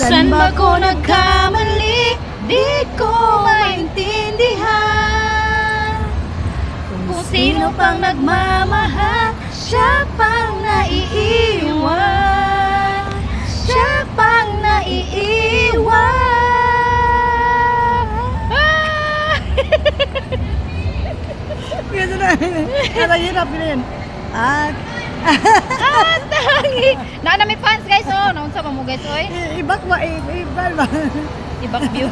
San ba ko nagkamali? Di ko maintindihan. Kung sino pang nagmamahal, siya pang naiiwan. Siya pang naiiwan. Ganyan na. Ang hirap yun. At Tangi. Na may fans guys oh. Naunsa pa mo guys oy. ibak ba? Ibak ba? Ibang view.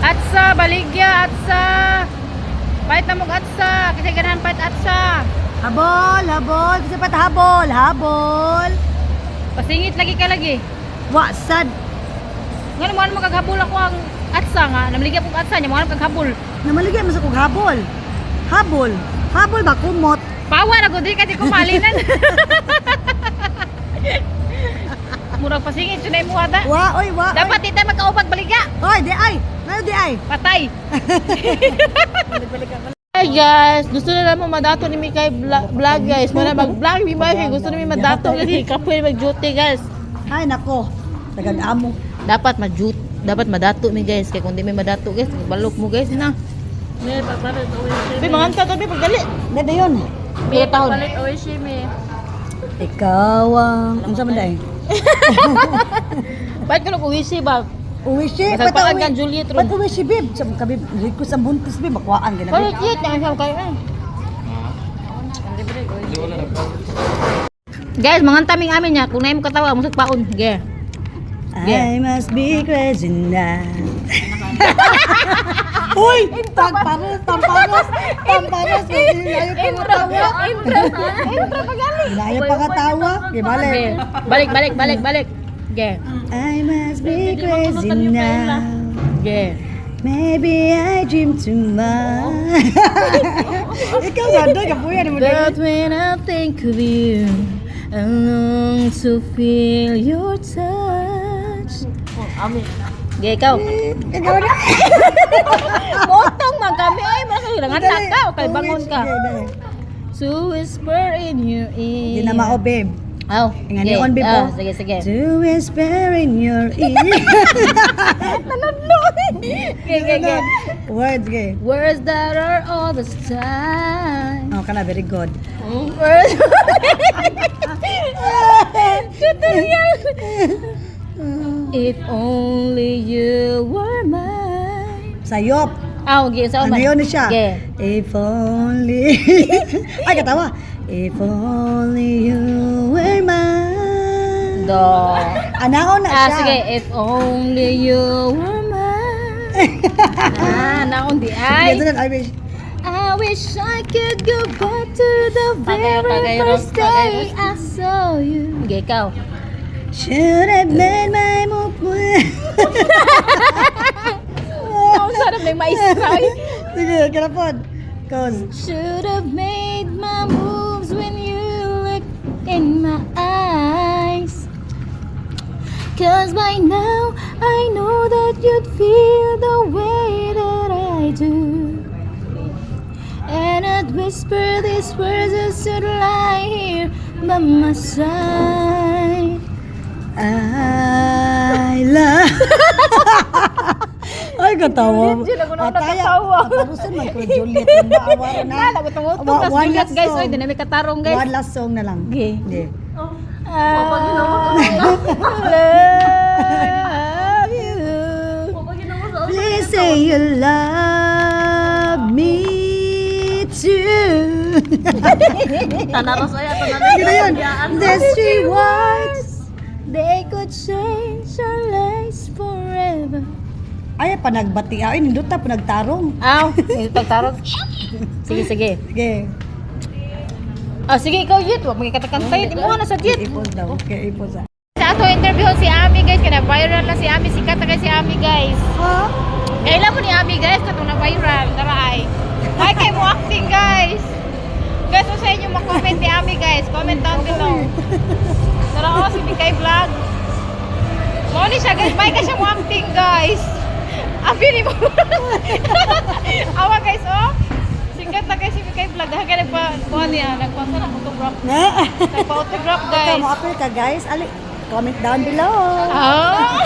Atsa baligya atsa. Pait na mong atsa. Kasi ganahan pait atsa. Habol, habol. Kasi pat habol, habol. Pasingit lagi ka lagi. Wasad. Ngano mo magkaghabol ako ang atsa nga. Namaligya kong atsa niya mo magkaghabol. Namaligay mo sa kong habol. Habol. Habol ba kumot? Pawa na gudi kasi kumalinan. Murag pasingit sunay mo ata. Wa, oy, wa. Dapat ita magkaupag baligya. Oy, di ay. Ngayon di ay. Patay. Hi guys, gusto na naman madato ni Mikay vlog guys. Muna mag-vlog ni Mikay, gusto namin madato kasi kapoy mag-duty guys. Ay nako. Tagad-amo. Dapat madato mi guys. Kaya kung di may madato guys, balok mo guys na. May mga anta tabi pagdali. Ganda yun. May taon. Ikaw ang... Ano sa manday? Bakit ka nung uwisi ba? Uwi siya. Masag paagan Juliet ron. Ba't uwi si Bib? Sa kabib, ko sa buntis Bib, makuhaan ka na Pero Bib. cute na ang kayo eh. Guys, mga taming amin niya. Kung na mo katawa, musag paon. Yeah. I must be crazy now. Uy! Tamparos! Tamparos! Tamparos! Intro pagali. Layo pa katawa. Okay, balik. Balik. Yeah. I must be crazy now. Yeah. Maybe I dream too much. Ikaw ganda ka po yan. But when I think of you, I long to feel your touch. Okay, ikaw. Ikaw na. Motong man kami. Ay, makailangan ka. Okay, bangon ka. Sige, To whisper in your Hindi ear. na mao, babe. Oh, Ingani on, babe, oh. Sige. To whisper in your ear. Okay. Words, okay. Words that are all the time. Oh, kana, very good. Words. Tutorial. If only you were mine. Sayop. Okay, so Ano yun siya? Okay. If only... Ay, katawa. If only you were mine. Do. Anaon na siya. Sige. If only you were mine. Naon di ay. Sige, sunod, I wish. I wish I could go back to the very first day I saw you. Okay, ikaw. Should have made my move. Ang sarap may maistray. Sige, kalapod. Cause Should have made my moves when you look in my eyes. Cause by now I know that you'd feel the way that I do. And I'd whisper these words as you'd lie here by my side. I love... Ay, katawa. Juliet, ako na Ataya. nakatawa. Parusan man ko, Juliet. Ang baawa na. Nagutong-utong kas One bigat last guys. song. Oy, dinami katarong guys. One last song na lang. Okay. Hindi. Love you. Please say you love me too. Tanaros ay Gina yun. These three words. They could change our lives forever. Ay, panagbati. Ay, ninduta, panagtarong. Aw, pagtarong. Sige. Sige. Sige, ikaw Jit. Huwag magkakatakantay. Di mo na sa Jit. Ipos daw. Okay, ipos. Sa ato interview si Ami guys, kada viral na si Ami, sikat na kay si Ami guys. Ha? Kailan mo ni Ami guys, katong na viral, tara ay. Ay kay mo acting guys. Guys, kung sa inyo mag-comment ni Ami guys, comment down below. Tara si Mikay Vlog. Mo ni siya guys, may ka siya mo acting guys. Abi ni mo. Awa guys, oh. Sikat na guys si Mikay Vlog. Dahil ka nagpa niya, nagpasa ng autograph. Nagpa-autograph Ikaw guys. mo apel ka guys. Ali, comment down below. Ah!